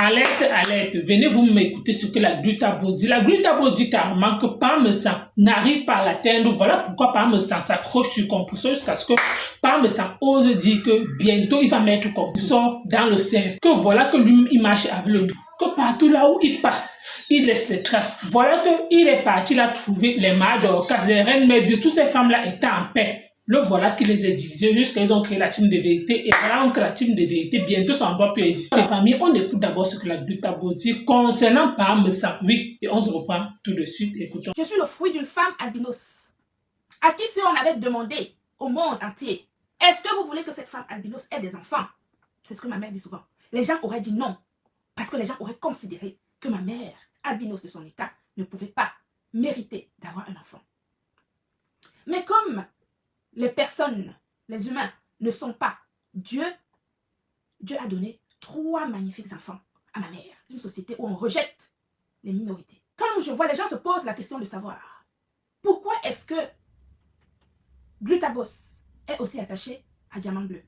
Alerte, alerte, venez vous m'écouter ce que la Glutabo dit. La Glutabo dit carrément que Parmesan n'arrive pas à l'atteindre. Voilà pourquoi Parmesan s'accroche sur Compressor jusqu'à ce que Parmesan ose dire que bientôt il va mettre Compressor dans le sein. Que voilà que lui, il marche avec le loup. Que partout là où il passe, il laisse les traces. Voilà qu'il est parti là trouver les mares d'Orcas, les reines Mébio, toutes ces femmes-là étaient en paix. Le voilà qui les a divisés jusqu'à ils ont créé la team de vérité. Et voilà, on crée la team de vérité. Bientôt, ça ne doit plus exister. Les familles, on écoute d'abord ce que la Glutabo dit concernant Parmesan. Oui, et on se reprend tout de suite. Écoutons. Je suis le fruit d'une femme albinos. À qui si on avait demandé au monde entier, est-ce que vous voulez que cette femme albinos ait des enfants? C'est ce que ma mère dit souvent. Les gens auraient dit non. Parce que les gens auraient considéré que ma mère, albinos de son état, ne pouvait pas mériter d'avoir un enfant. Mais comme les personnes, les humains, ne sont pas Dieu, Dieu a donné 3 magnifiques enfants à ma mère. Une société où on rejette les minorités. Quand je vois les gens se posent la question de savoir pourquoi est-ce que Glutabos est aussi attaché à Diamant Bleu.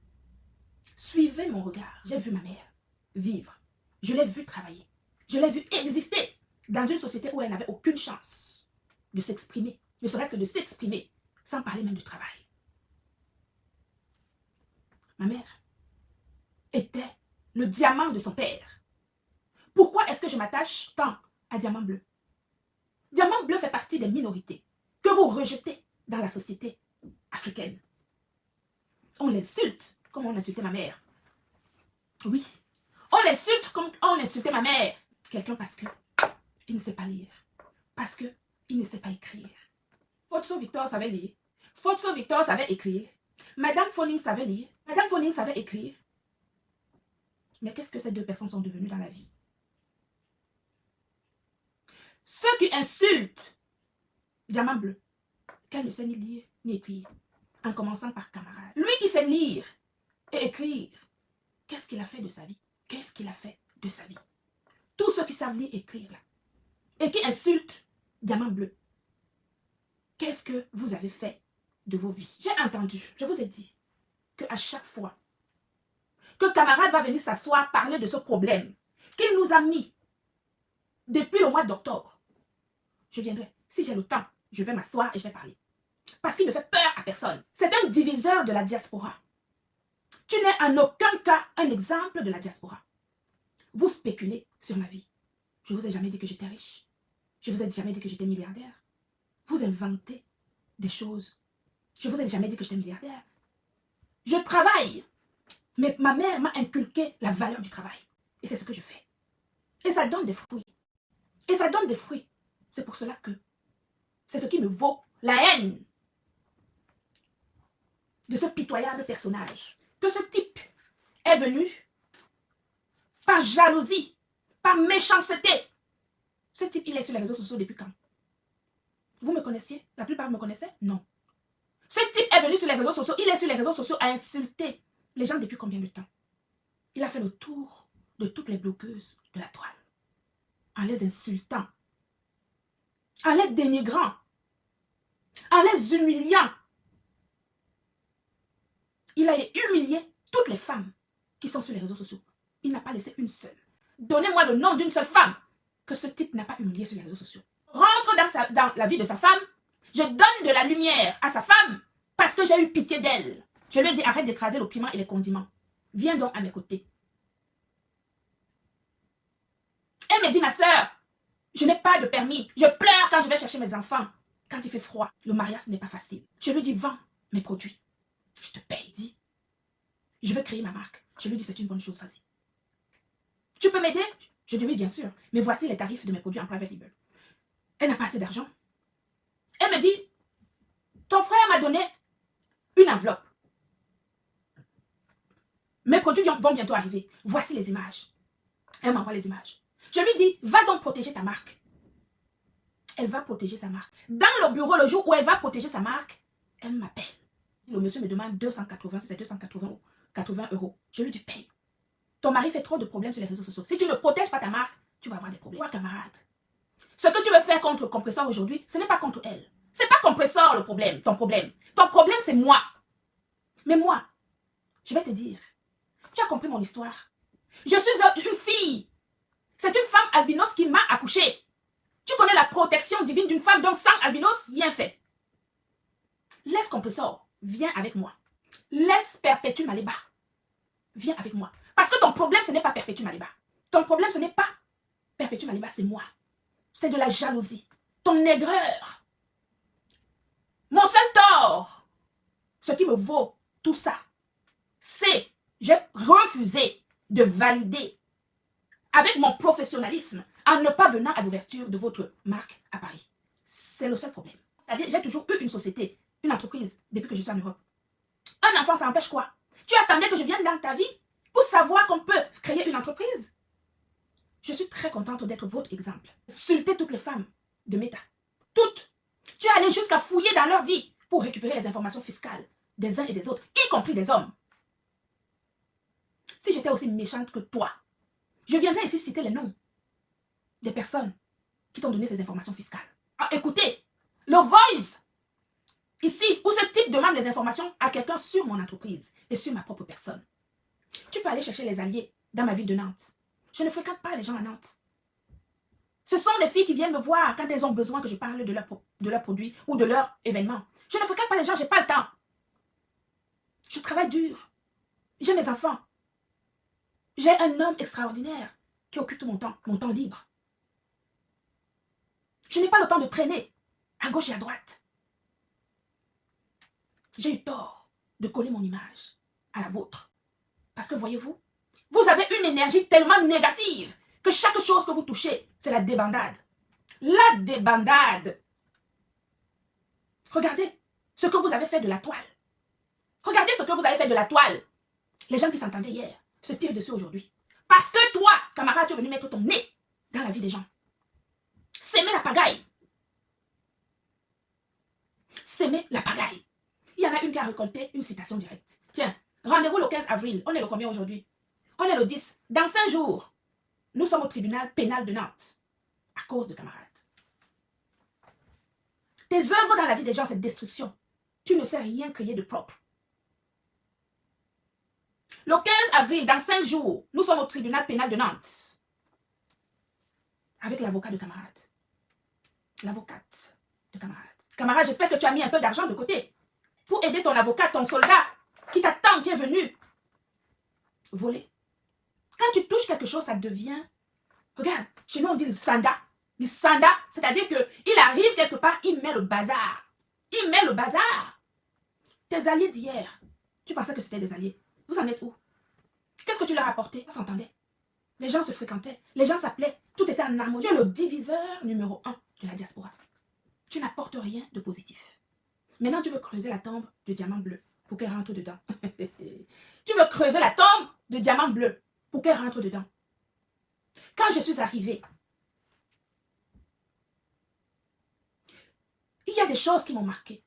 Suivez mon regard. J'ai vu ma mère vivre. Je l'ai vu travailler. Je l'ai vu exister dans une société où elle n'avait aucune chance de s'exprimer, ne serait-ce que de s'exprimer, sans parler même du travail. Ma mère était le diamant de son père. Pourquoi est-ce que je m'attache tant à Diamant Bleu? Diamant Bleu fait partie des minorités que vous rejetez dans la société africaine. On l'insulte comme on insultait ma mère. Oui, on l'insulte comme on insultait ma mère. Quelqu'un parce que il ne sait pas lire, parce que il ne sait pas écrire. Fotso Victor savait lire. Fotso Victor savait écrire. Madame Foning savait lire. Madame Foning savait écrire. Mais qu'est-ce que ces 2 personnes sont devenues dans la vie? Ceux qui insultent Diamant Bleu, qu'elle ne sait ni lire ni écrire, en commençant par camarade. Lui qui sait lire et écrire, qu'est-ce qu'il a fait de sa vie? Qu'est-ce qu'il a fait de sa vie? Tous ceux qui savent lire et écrire là, et qui insultent Diamant Bleu, qu'est-ce que vous avez fait de vos vies? J'ai entendu, je vous ai dit, qu'à chaque fois que camarade va venir s'asseoir, parler de ce problème qu'il nous a mis depuis le mois d'octobre, je viendrai. Si j'ai le temps, je vais m'asseoir et je vais parler. Parce qu'il ne fait peur à personne. C'est un diviseur de la diaspora. Tu n'es en aucun cas un exemple de la diaspora. Vous spéculez sur ma vie. Je ne vous ai jamais dit que j'étais riche. Je ne vous ai jamais dit que j'étais milliardaire. Vous inventez des choses. Je ne vous ai jamais dit que j'étais milliardaire. Je travaille. Mais ma mère m'a inculqué la valeur du travail. Et c'est ce que je fais. Et ça donne des fruits. Et ça donne des fruits. C'est pour cela que c'est ce qui me vaut la haine de ce pitoyable personnage. Que ce type est venu par jalousie, par méchanceté. Ce type, il est sur les réseaux sociaux depuis quand? Vous me connaissiez? La plupart me connaissaient? Non. Ce type est venu sur les réseaux sociaux, il est sur les réseaux sociaux à insulter les gens depuis combien de temps? Il a fait le tour de toutes les blogueuses de la toile en les insultant, en les dénigrant, en les humiliant. Il a humilié toutes les femmes qui sont sur les réseaux sociaux. Il n'a pas laissé une seule. Donnez-moi le nom d'une seule femme que ce type n'a pas humilié sur les réseaux sociaux. Rentre dans la vie de sa femme. Je donne de la lumière à sa femme parce que j'ai eu pitié d'elle. Je lui ai dit, arrête d'écraser le piment et les condiments. Viens donc à mes côtés. Elle me dit, ma soeur, je n'ai pas de permis. Je pleure quand je vais chercher mes enfants. Quand il fait froid, le mariage n'est pas facile. Je lui dis, vends mes produits. Je te paye, dis. Je veux créer ma marque. Je lui dis, c'est une bonne chose, vas-y. Tu peux m'aider? Je dis, oui, bien sûr. Mais voici les tarifs de mes produits en private label. Elle n'a pas assez d'argent. Elle me dit, ton frère m'a donné une enveloppe. Mes produits vont bientôt arriver. Voici les images. Elle m'envoie les images. Je lui dis, va donc protéger ta marque. Elle va protéger sa marque. Dans le bureau, le jour où elle va protéger sa marque, elle m'appelle. Le monsieur me demande 280, c'est 280 €. Je lui dis, paye. Ton mari fait trop de problèmes sur les réseaux sociaux. Si tu ne protèges pas ta marque, tu vas avoir des problèmes. Ouais, camarade. Ce que tu veux faire contre Compressor aujourd'hui, ce n'est pas contre elle. Ce n'est pas Compressor le problème, ton problème. Ton problème, c'est moi. Mais moi, je vais te dire, tu as compris mon histoire. Je suis une fille albinos qui m'a accouché. Tu connais la protection divine d'une femme dont sang albinos, rien fait. Laisse compressor, viens avec moi. Laisse Perpétue Maléba. Viens avec moi. Parce que ton problème, ce n'est pas Perpétue Maléba. Ton problème, ce n'est pas Perpétue Maléba, c'est moi. C'est de la jalousie. Ton aigreur. Mon seul tort. Ce qui me vaut tout ça, c'est j'ai refusé de valider avec mon professionnalisme en ne pas venant à l'ouverture de votre marque à Paris. C'est le seul problème. C'est-à-dire, j'ai toujours eu une société, une entreprise depuis que je suis en Europe. Un enfant, ça empêche quoi? Tu attendais que je vienne dans ta vie pour savoir qu'on peut créer une entreprise? Je suis très contente d'être votre exemple. Insulter toutes les femmes de Meta. Toutes. Tu es allé jusqu'à fouiller dans leur vie pour récupérer les informations fiscales des uns et des autres, y compris des hommes. Si j'étais aussi méchante que toi, je viendrais ici citer les noms des personnes qui t'ont donné ces informations fiscales. Ah, écoutez, le voice, ici, où ce type demande des informations à quelqu'un sur mon entreprise et sur ma propre personne. Tu peux aller chercher les alliés dans ma ville de Nantes. Je ne fréquente pas les gens à Nantes. Ce sont des filles qui viennent me voir quand elles ont besoin que je parle de leurs produits ou de leur événement. Je ne fréquente pas les gens, je n'ai pas le temps. Je travaille dur. J'ai mes enfants. J'ai un homme extraordinaire qui occupe tout mon temps libre. Je n'ai pas le temps de traîner à gauche et à droite. J'ai eu tort de coller mon image à la vôtre. Parce que voyez-vous, vous avez une énergie tellement négative que chaque chose que vous touchez, c'est la débandade. La débandade. Regardez ce que vous avez fait de la toile. Regardez ce que vous avez fait de la toile. Les gens qui s'entendaient hier se tirent dessus aujourd'hui. Parce que toi, camarade, tu es venu mettre ton nez dans la vie des gens. S'aimer la pagaille. S'aimer la pagaille. Il y en a une qui a récolté une citation directe. Tiens, rendez-vous le 15 avril. On est le combien aujourd'hui? On est le 10. Dans 5 jours, nous sommes au tribunal pénal de Nantes. À cause de camarades. Tes œuvres dans la vie des gens, c'est destruction. Tu ne sais rien créer de propre. Le 15 avril, dans 5 jours, nous sommes au tribunal pénal de Nantes. Avec l'avocat de camarade. L'avocate de camarade. Camarade, j'espère que tu as mis un peu d'argent de côté pour aider ton avocat, ton soldat, qui t'attend, qui est venu voler. Quand tu touches quelque chose, ça devient... Regarde, chez nous on dit le sanda. Le sanda, c'est-à-dire qu'il arrive quelque part, il met le bazar. Il met le bazar. Tes alliés d'hier, tu pensais que c'était des alliés. Vous en êtes où? Qu'est-ce que tu leur apportais? On s'entendait. Les gens se fréquentaient. Les gens s'appelaient. Tout était en harmonie. Tu es le diviseur numéro 1 de la diaspora. Tu n'apportes rien de positif. Maintenant, tu veux creuser la tombe de diamant bleu pour qu'elle rentre dedans. Tu veux creuser la tombe de diamant bleu pour qu'elle rentre dedans. Quand je suis arrivée, il y a des choses qui m'ont marqué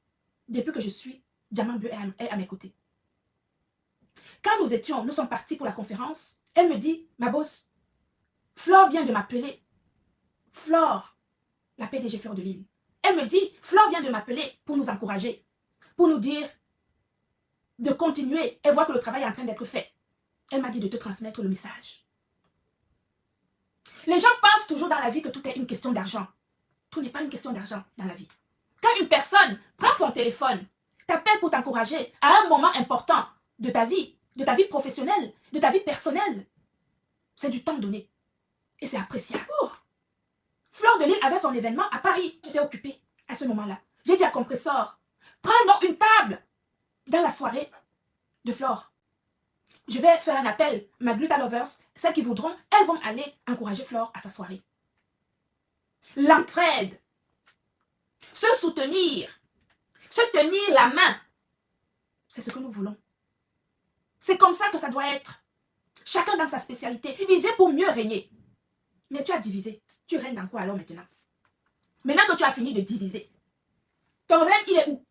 depuis que je suis diamant bleu est à mes côtés. Quand nous sommes partis pour la conférence, elle me dit, ma boss, Flore vient de m'appeler. Flore, la PDG Fleur de Lille. Elle me dit, Flore vient de m'appeler pour nous encourager, pour nous dire de continuer et voir que le travail est en train d'être fait. Elle m'a dit de te transmettre le message. Les gens pensent toujours dans la vie que tout est une question d'argent. Tout n'est pas une question d'argent dans la vie. Quand une personne prend son téléphone, t'appelle pour t'encourager à un moment important de ta vie professionnelle, de ta vie personnelle, c'est du temps donné. Et c'est appréciable. Oh. Fleur de Lille avait son événement à Paris. J'étais occupée à ce moment-là. J'ai dit à Compressor, prends donc une table dans la soirée de Flore. Je vais faire un appel, ma Gluta Lovers, celles qui voudront, elles vont aller encourager Flore à sa soirée. L'entraide, se soutenir, se tenir la main, c'est ce que nous voulons. C'est comme ça que ça doit être. Chacun dans sa spécialité, diviser pour mieux régner. Mais tu as divisé. Tu règnes dans quoi alors maintenant? Maintenant que tu as fini de diviser, ton règne, il est où?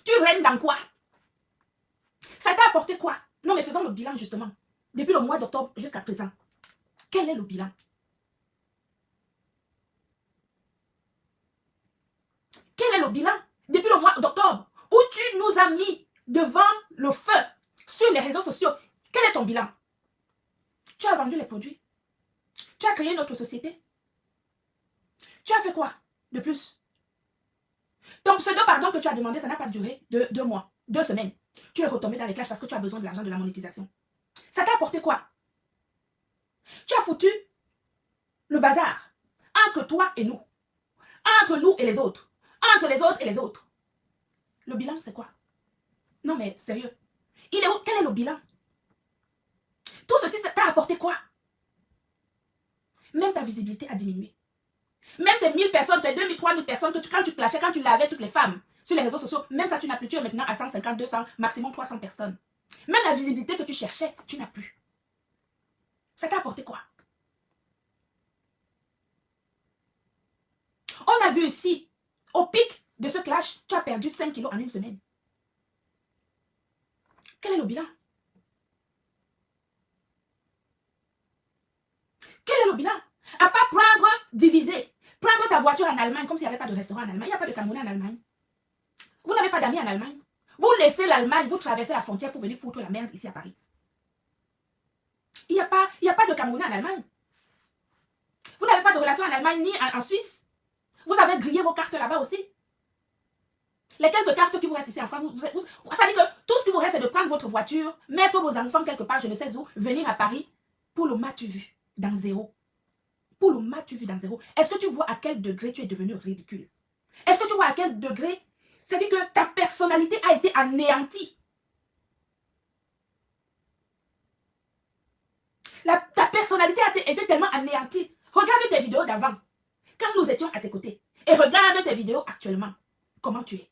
Tu règnes dans quoi? Ça t'a apporté quoi? Non, mais faisons le bilan justement. Depuis le mois d'octobre jusqu'à présent. Quel est le bilan? Quel est le bilan depuis le mois d'octobre où tu nous as mis devant le feu sur les réseaux sociaux? Quel est ton bilan? Tu as vendu les produits. Tu as créé notre société. Tu as fait quoi de plus? Ton pseudo pardon que tu as demandé, ça n'a pas duré 2 mois, 2 semaines. Tu es retombé dans les clashs parce que tu as besoin de l'argent de la monétisation. Ça t'a apporté quoi? Tu as foutu le bazar entre toi et nous. Entre nous et les autres. Entre les autres et les autres. Le bilan, c'est quoi? Non mais, sérieux. Il est où? Quel est le bilan? Tout ceci, ça t'a apporté quoi? Même ta visibilité a diminué. Même tes 1000 personnes, tes 2000, 3000 personnes, quand tu clashais, quand tu lavais toutes les femmes sur les réseaux sociaux, même ça, tu n'as plus. Tu es maintenant à 150, 200, maximum 300 personnes. Même la visibilité que tu cherchais, tu n'as plus. Ça t'a apporté quoi? On a vu ici, au pic de ce clash, tu as perdu 5 kilos en une semaine. Quel est le bilan? Quel est le bilan? À part prendre, diviser, prendre ta voiture en Allemagne comme s'il n'y avait pas de restaurant en Allemagne. Il n'y a pas de Camerounais en Allemagne. Vous n'avez pas d'amis en Allemagne. Vous laissez l'Allemagne, vous traversez la frontière pour venir foutre la merde ici à Paris. Il n'y a pas de Camerounais en Allemagne. Vous n'avez pas de relation en Allemagne ni en Suisse. Vous avez grillé vos cartes là-bas aussi. Les quelques cartes qui vous restent ici en France, ça dit que tout ce qui vous reste, c'est de prendre votre voiture, mettre vos enfants quelque part, je ne sais où, venir à Paris pour le m'as-tu vu dans zéro. Pour le m'as-tu vu dans zéro. Est-ce que tu vois à quel degré tu es devenu ridicule? Est-ce que tu vois à quel degré? C'est-à-dire que ta personnalité a été anéantie. Ta personnalité a été tellement anéantie. Regarde tes vidéos d'avant, quand nous étions à tes côtés. Et regarde tes vidéos actuellement. Comment tu es?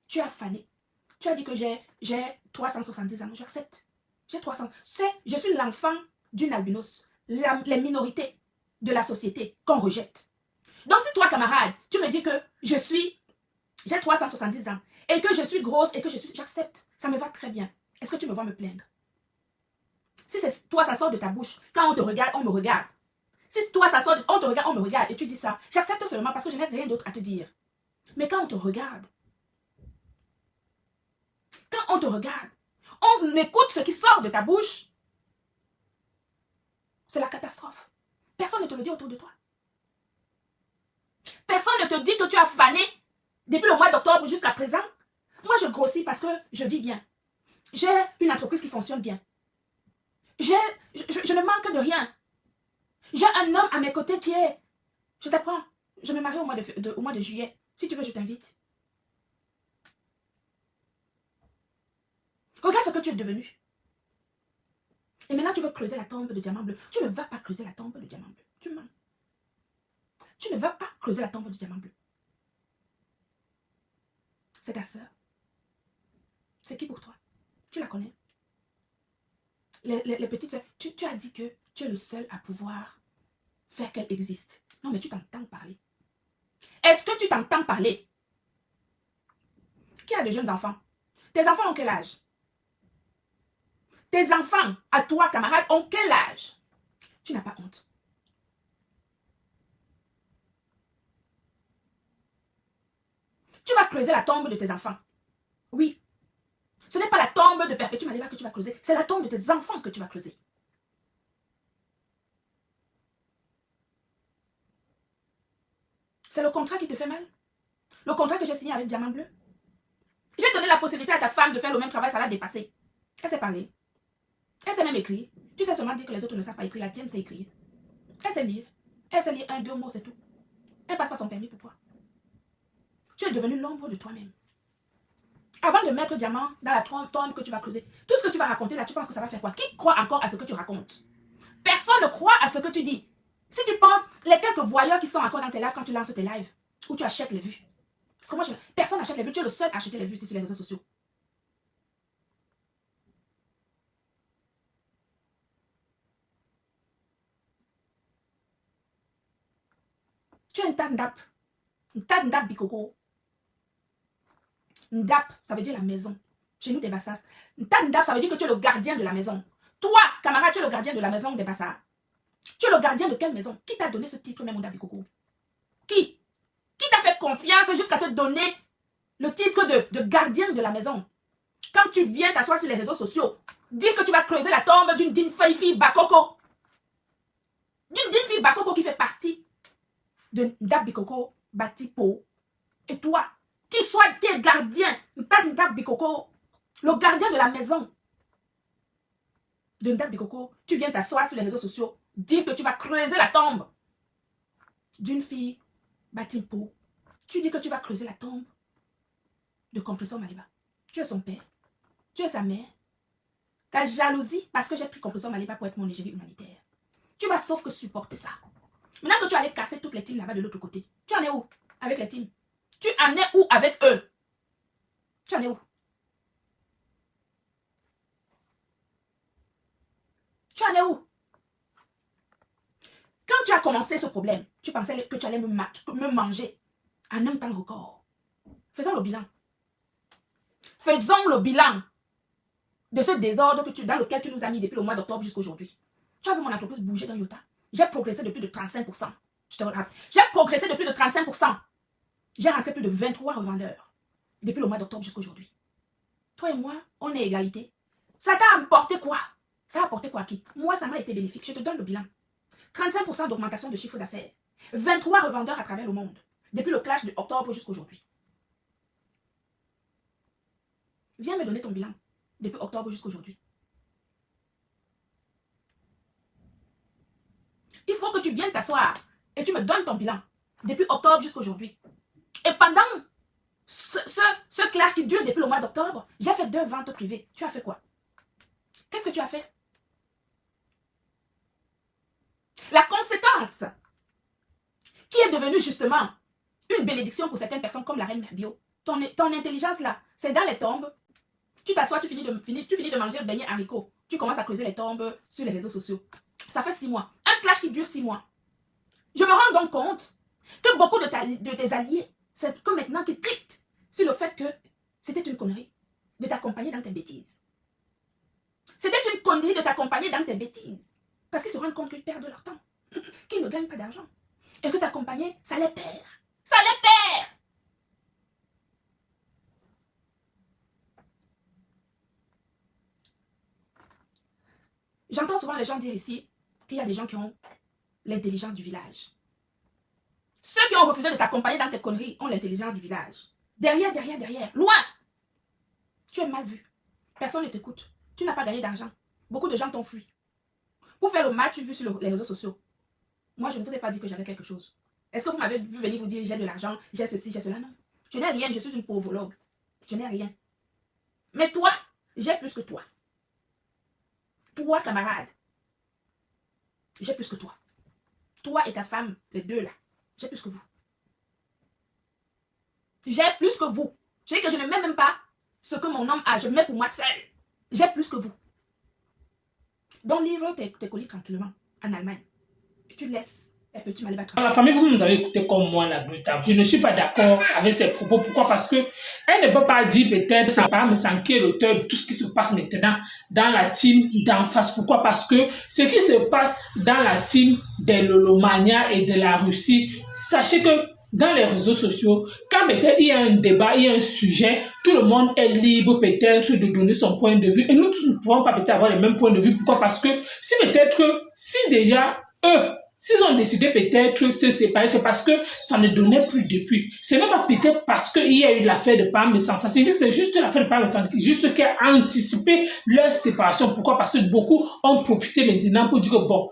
Tu as fané. Tu as dit que j'ai 370 ans. J'accepte. J'ai 300. Je suis l'enfant d'une albinos. Les minorités de la société qu'on rejette. Donc si toi, camarade, tu me dis que j'ai 370 ans et que je suis grosse et que j'accepte. Ça me va très bien. Est-ce que tu me vois me plaindre? Si c'est toi, ça sort de ta bouche. Quand on te regarde, on me regarde. Si toi, ça sort, on te regarde, on me regarde et tu dis ça, j'accepte seulement parce que je n'ai rien d'autre à te dire. Mais quand on te regarde, on écoute ce qui sort de ta bouche, c'est la catastrophe. Personne ne te le dit autour de toi. Personne ne te dit que tu as fané depuis le mois d'octobre jusqu'à présent. Moi, je grossis parce que je vis bien. J'ai une entreprise qui fonctionne bien. Je ne manque de rien. J'ai un homme à mes côtés qui est... Je t'apprends. Je me marie au mois de juillet. Si tu veux, je t'invite. Regarde ce que tu es devenu. Et maintenant, tu veux creuser la tombe de diamant bleu. Tu ne vas pas creuser la tombe de diamant bleu. Tu mens. Tu ne vas pas creuser la tombe du diamant bleu. C'est ta sœur. C'est qui pour toi? Tu la connais? Les petites sœurs, tu as dit que tu es le seul à pouvoir faire qu'elle existe. Non, mais tu t'entends parler. Est-ce que tu t'entends parler? Qui a de jeunes enfants? Tes enfants ont quel âge? Tes enfants, à toi, camarade, ont quel âge? Tu n'as pas honte. Tu vas creuser la tombe de tes enfants. Oui. Ce n'est pas la tombe de Perpétue Maliba que tu vas creuser. C'est la tombe de tes enfants que tu vas creuser. C'est le contrat qui te fait mal. Le contrat que j'ai signé avec Diamant Bleu. J'ai donné la possibilité à ta femme de faire le même travail, ça l'a dépassé. Elle sait parler. Elle sait même écrire. Tu sais seulement dire que les autres ne savent pas écrire. La tienne sait écrire. Elle sait lire. Elle sait lire 1, 2 mots, c'est tout. Elle passe pas son permis pour toi. Tu es devenu l'ombre de toi-même. Avant de mettre diamant dans la tombe que tu vas creuser, tout ce que tu vas raconter là, tu penses que ça va faire quoi? Qui croit encore à ce que tu racontes? Personne ne croit à ce que tu dis. Si tu penses, les quelques voyeurs qui sont encore dans tes lives quand tu lances tes lives, où tu achètes les vues. Parce que moi, personne n'achète les vues, tu es le seul à acheter les vues sur les réseaux sociaux. Tu es un tandap. Un tandap bikoko. Ndap, ça veut dire la maison. Chez nous, des Bassas. Ndap, ça veut dire que tu es le gardien de la maison. Toi, camarade, tu es le gardien de la maison des Bassas. Tu es le gardien de quelle maison? Qui t'a donné ce titre, même Ndabikoko? Qui? Qui t'a fait confiance jusqu'à te donner le titre de gardien de la maison? Quand tu viens t'asseoir sur les réseaux sociaux, dire que tu vas creuser la tombe d'une fille Bakoko. D'une fille Bakoko qui fait partie de Ndap Bikoko Batipo. Et toi, qui est gardien, Ndap Bikoko, le gardien de la maison de Ndap Bikoko, tu viens t'asseoir sur les réseaux sociaux, dire que tu vas creuser la tombe d'une fille Batipo. Tu dis que tu vas creuser la tombe de Compressor Maliba. Tu es son père, tu es sa mère. Ta jalousie, parce que j'ai pris Compressor Maliba pour être mon égérie humanitaire. Tu vas sauf que supporter ça. Maintenant que tu allais casser toutes les teams là-bas de l'autre côté, tu en es où avec les teams? Tu en es où avec eux? Tu en es où? Tu en es où? Quand tu as commencé ce problème, tu pensais que tu allais me manger en un temps record. Faisons le bilan. Faisons le bilan de ce désordre dans lequel tu nous as mis depuis le mois d'octobre jusqu'à aujourd'hui. Tu as vu mon entreprise bouger d'un iota. J'ai progressé de plus de 35%. Je te rappelle. J'ai progressé de plus de 35%. J'ai rentré plus de 23 revendeurs depuis le mois d'octobre jusqu'à aujourd'hui. Toi et moi, on est égalité. Ça t'a apporté quoi? Ça a apporté quoi à qui? Moi, ça m'a été bénéfique. Je te donne le bilan. 35% d'augmentation de chiffre d'affaires. 23 revendeurs à travers le monde. Depuis le clash de octobre jusqu'à aujourd'hui. Viens me donner ton bilan. Depuis octobre jusqu'à aujourd'hui. Il faut que tu viennes t'asseoir et tu me donnes ton bilan. Depuis octobre jusqu'à aujourd'hui. Et pendant ce clash qui dure depuis le mois d'octobre, j'ai fait 2 ventes privées. Tu as fait quoi? Qu'est-ce que tu as fait? La conséquence qui est devenue justement une bénédiction pour certaines personnes comme la reine Bio. Ton intelligence là, c'est dans les tombes. Tu t'assois, tu finis de manger le beignet haricot. Tu commences à creuser les tombes sur les réseaux sociaux. Ça fait 6 mois. Un clash qui dure 6 mois. Je me rends donc compte que beaucoup de tes alliés, c'est que maintenant qu'ils cliquent sur le fait que c'était une connerie de t'accompagner dans tes bêtises. C'était une connerie de t'accompagner dans tes bêtises. Parce qu'ils se rendent compte qu'ils perdent leur temps. Qu'ils ne gagnent pas d'argent. Et que t'accompagner, ça les perd. Ça les perd. J'entends souvent les gens dire ici qu'il y a des gens qui ont l'intelligence du village. Ceux qui ont refusé de t'accompagner dans tes conneries ont l'intelligence du village. Derrière, loin. Tu es mal vu. Personne ne t'écoute. Tu n'as pas gagné d'argent. Beaucoup de gens t'ont fui. Pour faire le match vu sur les réseaux sociaux. Moi, je ne vous ai pas dit que j'avais quelque chose. Est-ce que vous m'avez vu venir vous dire j'ai de l'argent, j'ai ceci, j'ai cela? Non. Je n'ai rien, je suis une pauvologue. Je n'ai rien. Mais toi, j'ai plus que toi. Toi, camarade, j'ai plus que toi. Toi et ta femme, les deux là, j'ai plus que vous. J'ai plus que vous. Je dis que je ne mets même pas ce que mon homme a, je mets pour moi seul. J'ai plus que vous. Donc livre tes colis tranquillement en Allemagne. Et tu laisses un petit Maliba tranquille. Dans la famille, vous nous avez écouté comme moi la Gluta. Je ne suis pas d'accord avec ses propos. Pourquoi? Parce que elle ne peut pas dire peut-être c'est pas me sentir qui est l'auteur de tout ce qui se passe maintenant dans la team d'en face. Pourquoi? Parce que ce qui se passe dans la team de l'Olomania et de la Russie, sachez que dans les réseaux sociaux, quand peut-être il y a un débat, il y a un sujet, tout le monde est libre peut-être de donner son point de vue. Et nous tous ne pouvons pas peut-être avoir le même point de vue. Pourquoi? Parce que si déjà eux, s'ils ont décidé peut-être de se séparer, c'est parce que ça ne donnait plus depuis. Ce n'est pas peut-être parce qu'il y a eu l'affaire de Parmesan. Ça signifie que c'est juste l'affaire de Parmesan juste qui a anticipé leur séparation. Pourquoi? Parce que beaucoup ont profité maintenant pour dire que bon,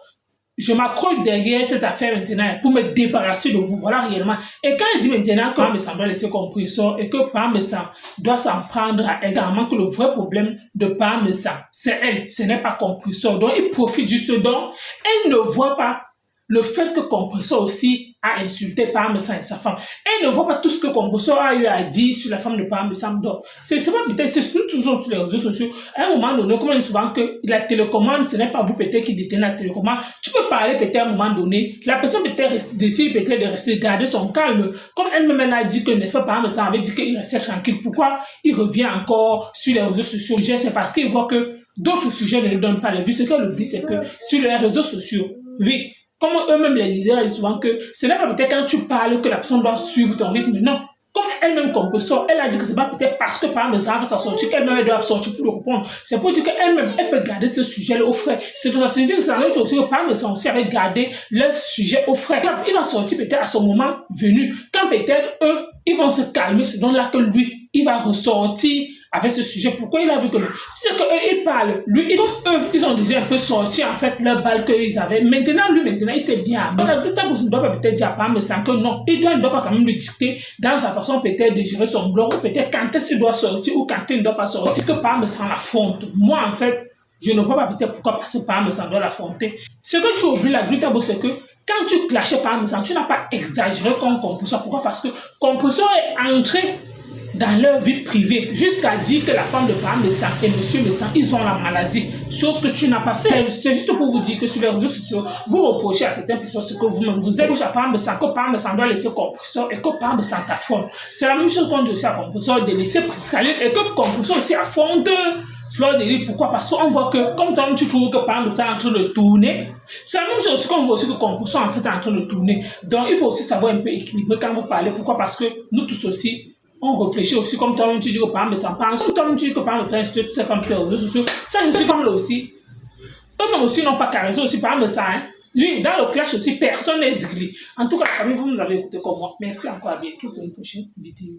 je m'accroche derrière cette affaire maintenant pour me débarrasser de vous. Voilà réellement. Et quand il dit maintenant que Parmesan doit laisser Compressor et que Parmesan doit s'en prendre à elle, également que le vrai problème de Parmesan, c'est elle, ce n'est pas Compressor. Donc il profite juste donc, elle ne voit pas le fait que Compressor aussi a insulté Parmesan et sa femme. Elle ne voit pas tout ce que Compressor a eu à dire sur la femme de Parmesan. Donc, c'est pas peut-être, c'est nous toujours sur les réseaux sociaux. À un moment donné, comme on dit souvent que la télécommande, ce n'est pas vous peut-être qui détenez la télécommande. Tu peux parler peut-être à un moment donné. La personne peut-être décide peut-être de rester, garder son calme. Comme elle-même a dit que, n'est-ce pas, Parmesan avait dit qu'il restait tranquille. Pourquoi il revient encore sur les réseaux sociaux? C'est parce qu'il voit que d'autres sujets ne lui donnent pas la vie. Ce qu'elle oublie, c'est que sur les réseaux sociaux, oui, comme eux-mêmes les leaders disent souvent que ce n'est pas peut-être quand tu parles que la personne doit suivre ton rythme. Non. comme elle-même composition, elle a dit que c'est pas peut-être parce que par exemple, ça va s'en sortir qu'elle-même elle doit sortir pour le répondre. C'est pour dire qu'elle-même, elle peut garder ce sujet-là au frais. C'est que ça signifie que c'est la même chose que par exemple, aussi avait gardé leur sujet au frais. Il va sortir peut-être à son moment venu. Quand peut-être eux, ils vont se calmer, c'est donc là que lui, il va ressortir avec ce sujet. Pourquoi il a vu que c'est qu'eux, ils parlent. Lui, comme eux, ils ont déjà un peu sorti en fait leur balle qu'ils avaient. Maintenant, il sait bien. Donc, la Douta Bossi ne doit pas peut-être dire pas, mais sans que non. Il ne doit pas quand même le dicter dans sa façon peut-être de gérer son blog, ou peut-être quand est-ce qu'il doit sortir, ou quand il ne doit pas sortir, que par me sans l'affronte. Moi, en fait, je ne vois pas peut-être pourquoi passer par me sans doit l'affronter. Ce que tu oublies, la Douta Bossi, c'est que quand tu clashais par me sans, tu n'as pas exagéré comme composition. Pourquoi? Parce que composition est entré dans leur vie privée, jusqu'à dire que la femme de Pam Messang et Monsieur Messang, ils ont la maladie, chose que tu n'as pas fait. C'est juste pour vous dire que sur les réseaux sociaux, vous reprochez à certaines personnes ce que vous-même vous êtes à Pam Messang, que Pam Messang doit laisser compression et que Pam Messang t'affronte. C'est la même chose qu'on dit aussi à compression de laisser Priscaline et que compression aussi affronte Fleur de Lys. Pourquoi? Parce qu'on voit que, comme toi, tu trouves que Pam Messang est en train de tourner, c'est la même chose qu'on voit aussi que compression en fait est en train de tourner. Donc, il faut aussi savoir un peu équilibrer quand vous parlez. Pourquoi? Parce que nous tous aussi, on réfléchit aussi comme toi-même tu dis que par exemple, ça pense, comme toi-même tu dis que par exemple, c'est toutes ces femmes sur les réseaux sociaux. Ça, je suis comme là aussi. Eux-mêmes aussi n'ont pas caressé aussi par exemple ça. Hein. Lui, dans le clash aussi, personne n'est zigli. En tout cas, la famille, vous nous avez écouté comme moi. Merci encore, à bientôt pour une prochaine vidéo.